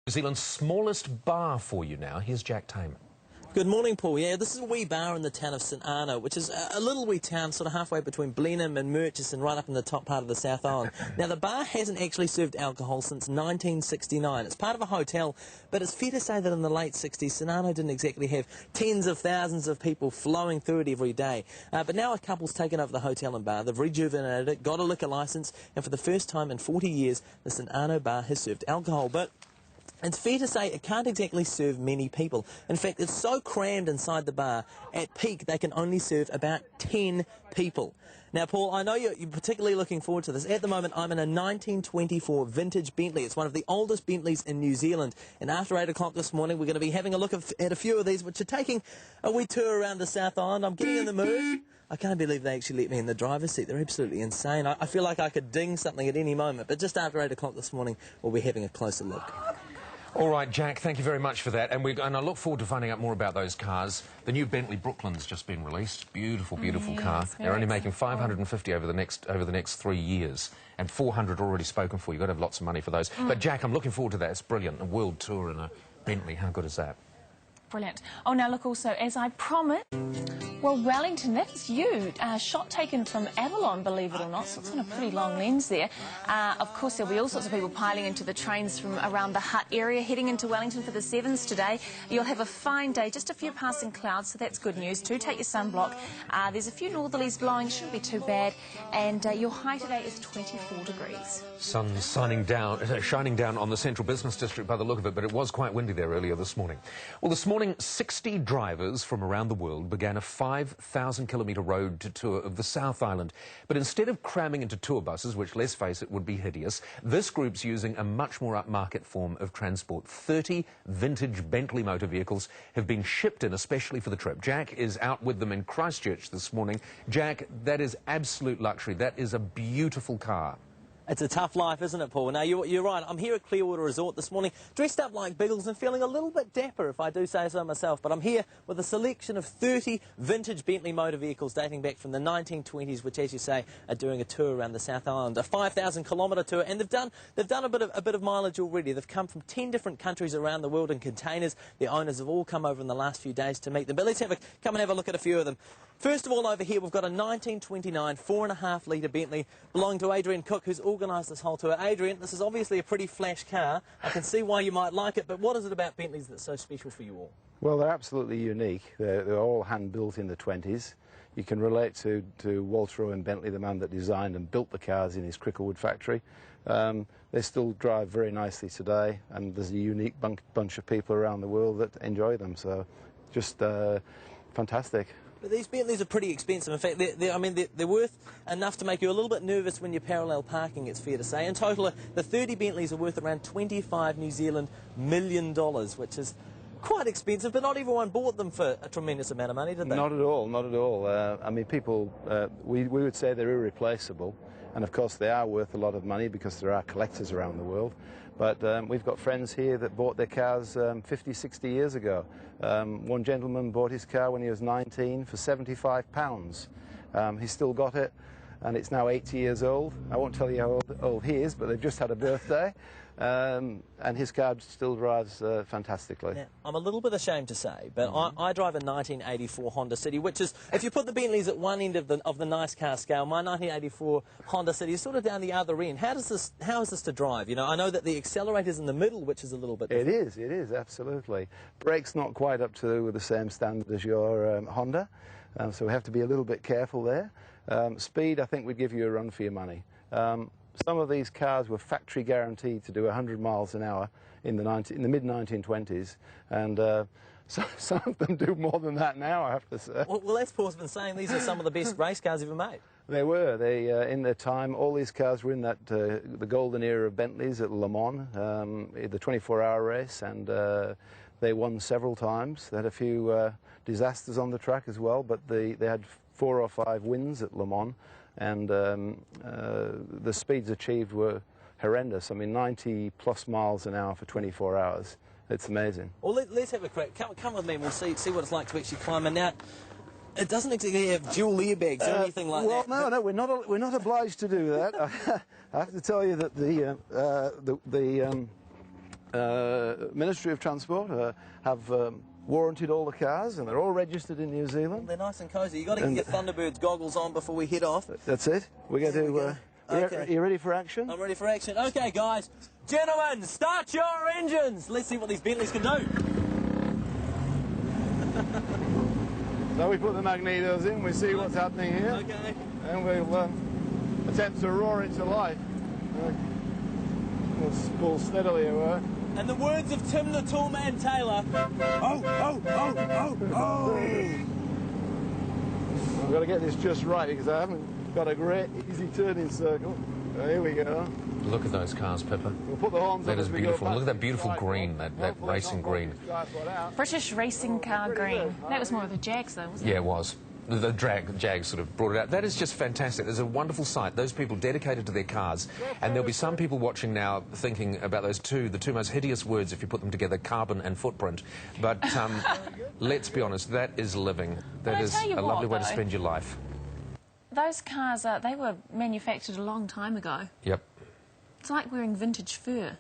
New Zealand's smallest bar for you now. Here's Jack Tame. Good morning, Paul. Yeah, this is a wee bar in the town of St Arno, which is a little wee town sort of halfway between Blenheim and Murchison, right up in the top part of the South Island. Now, the bar hasn't actually served alcohol since 1969. It's part of a hotel, but it's fair to say that in the late 60s, St Arno didn't exactly have tens of thousands of people flowing through it every day. But now a couple's taken over the hotel and bar. They've rejuvenated it, got a liquor licence, and for the first time in 40 years, the St Arno bar has served alcohol. But it's fair to say it can't exactly serve many people. In fact, it's so crammed inside the bar, at peak they can only serve about 10 people. Now, Paul, I know you're particularly looking forward to this. At the moment, I'm in a 1924 vintage Bentley. It's one of the oldest Bentleys in New Zealand. And after 8 o'clock this morning, we're going to be having a look at a few of these, which are taking a wee tour around the South Island. I'm getting in the mood. I can't believe they actually let me in the driver's seat. They're absolutely insane. I feel like I could ding something at any moment. But just after 8 o'clock this morning, we'll be having a closer look. All right, Jack, thank you very much for that. And I look forward to finding out more about those cars. The new Bentley Brooklyn's just been released. Beautiful, beautiful car. They're only making 550 over the next 3 years, and 400 already spoken for. You've got to have lots of money for those. But, Jack, I'm looking forward to that. It's brilliant. A world tour in a Bentley. How good is that? Brilliant. Oh, now look, also, as I promised, well, Wellington, that's you. Shot taken from Avalon, believe it or not, so it's on a pretty long lens there. Of course, there'll be all sorts of people piling into the trains from around the Hutt area, heading into Wellington for the Sevens today. You'll have a fine day, just a few passing clouds, so that's good news. Do take your sunblock. There's a few northerlies blowing, shouldn't be too bad, and your high today is 24 degrees. Sun shining down on the central business district by the look of it, but it was quite windy there earlier this morning. Well, this morning, 60 drivers from around the world began a 5,000-kilometre road tour of the South Island. But instead of cramming into tour buses, which, let's face it, would be hideous, this group's using a much more upmarket form of transport. 30 vintage Bentley motor vehicles have been shipped in especially for the trip. Jack is out with them in Christchurch this morning. Jack, that is absolute luxury. That is a beautiful car. It's a tough life, isn't it, Paul? Now, you're right. I'm here at Clearwater Resort this morning, dressed up like Biggles and feeling a little bit dapper, if I do say so myself. But I'm here with a selection of 30 vintage Bentley motor vehicles dating back from the 1920s, which, as you say, are doing a tour around the South Island, a 5,000-kilometre tour. And they've done a bit of mileage already. They've come from 10 different countries around the world in containers. The owners have all come over in the last few days to meet them. But let's come and have a look at a few of them. First of all, over here, we've got a 1929 4.5-litre Bentley belonging to Adrian Cook, who's organised this whole tour. Adrian, this is obviously a pretty flash car. I can see why you might like it, but what is it about Bentleys that's so special for you all? Well, they're absolutely unique. They're all hand-built in the 20s. You can relate to Walter Owen Bentley, the man that designed and built the cars in his Cricklewood factory. They still drive very nicely today, and there's a unique bunch of people around the world that enjoy them, so just fantastic. But these Bentleys are pretty expensive. In fact, they're worth enough to make you a little bit nervous when you're parallel parking, it's fair to say. In total, the 30 Bentleys are worth around 25 New Zealand million dollars, which is quite expensive, but not everyone bought them for a tremendous amount of money, did they? Not at all, not at all. I mean, people, we would say they're irreplaceable, and of course they are worth a lot of money because there are collectors around the world. But we've got friends here that bought their cars 50, 60 years ago. One gentleman bought his car when he was 19 for £75. He's still got it, and it's now 80 years old. I won't tell you how old he is, but they've just had a birthday. And his car still drives fantastically. Now, I'm a little bit ashamed to say, but I drive a 1984 Honda City, which is, if you put the Bentleys at one end of the nice car scale, my 1984 Honda City is sort of down the other end. How is this to drive? You know, I know that the accelerator's in the middle, which is a little bit different. It is, absolutely. Brake's not quite up to the same standard as your Honda, so we have to be a little bit careful there. Speed, I think, would give you a run for your money. Some of these cars were factory guaranteed to do 100 miles an hour in the mid-1920s, and some of them do more than that now, I have to say. Well, as Paul's been saying, these are some of the best race cars ever made. They were. In their time, all these cars were in that the golden era of Bentleys at Le Mans, the 24-hour race, and they won several times. They had a few disasters on the track as well, but they had 4 or 5 wins at Le Mans. And the speeds achieved were horrendous. I mean, 90+ miles an hour for 24 hours. It's amazing. Well, let's have a crack. Come with me and we'll see what it's like to actually climb. And now, it doesn't exactly have dual airbags or anything like that. Well, no, we're not obliged to do that. I have to tell you that Ministry of Transport have warranted all the cars, and they're all registered in New Zealand. They're nice and cosy. You've got to get your Thunderbirds goggles on before we head off. That's it. We're going to... Okay. Are you ready for action? I'm ready for action. Okay, guys. Gentlemen, start your engines. Let's see what these Bentleys can do. So we put the magnetos in, we see what's happening here. Okay. And we'll attempt to roar it to life. We'll spool steadily away. In the words of Tim the Toolman Taylor, oh, oh, oh, oh, oh. I've got to get this just right because I haven't got a great easy turning circle. Here we go. Look at those cars, Pippa. We'll put the horns That on is as we beautiful. go Look at that beautiful past the green, sidewalk. that racing green. British racing car green. That was more of the Jags, though, wasn't it? Yeah, it was. The Jag sort of brought it out. That is just fantastic. There's a wonderful sight. Those people dedicated to their cars. And there'll be some people watching now thinking about the two most hideous words if you put them together, carbon and footprint. But let's be honest, that is living. That is a lovely way to spend your life. Those cars, they were manufactured a long time ago. Yep. It's like wearing vintage fur.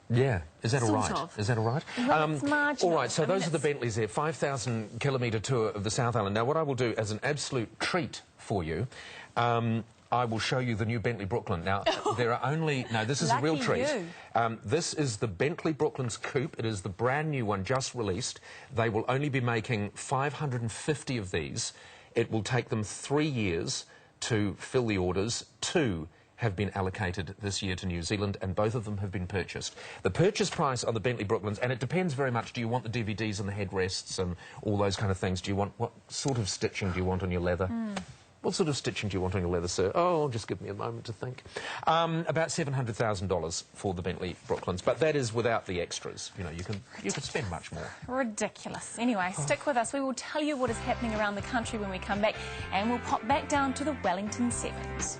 Yeah, is that all Sort right? of. Is that all right? Well, it's marginal. All right, so I mean, those are the Bentleys there, 5,000 kilometre tour of the South Island. Now, what I will do as an absolute treat for you, I will show you the new Bentley Brooklyn. Now, there are only... No, this is a real treat. This is the Bentley Brooklyn's coupe. It is the brand new one, just released. They will only be making 550 of these. It will take them 3 years to fill the orders. 2 have been allocated this year to New Zealand, and both of them have been purchased. The purchase price on the Bentley Brooklyns, and it depends very much, do you want the DVDs and the headrests and all those kind of things? Do you want, what sort of stitching do you want on your leather? What sort of stitching do you want on your leather, sir? Oh, just give me a moment to think. About $700,000 for the Bentley Brooklyns, but that is without the extras. You know, you can spend much more. Ridiculous. Anyway, stick with us. We will tell you what is happening around the country when we come back, and we'll pop back down to the Wellington Sevens.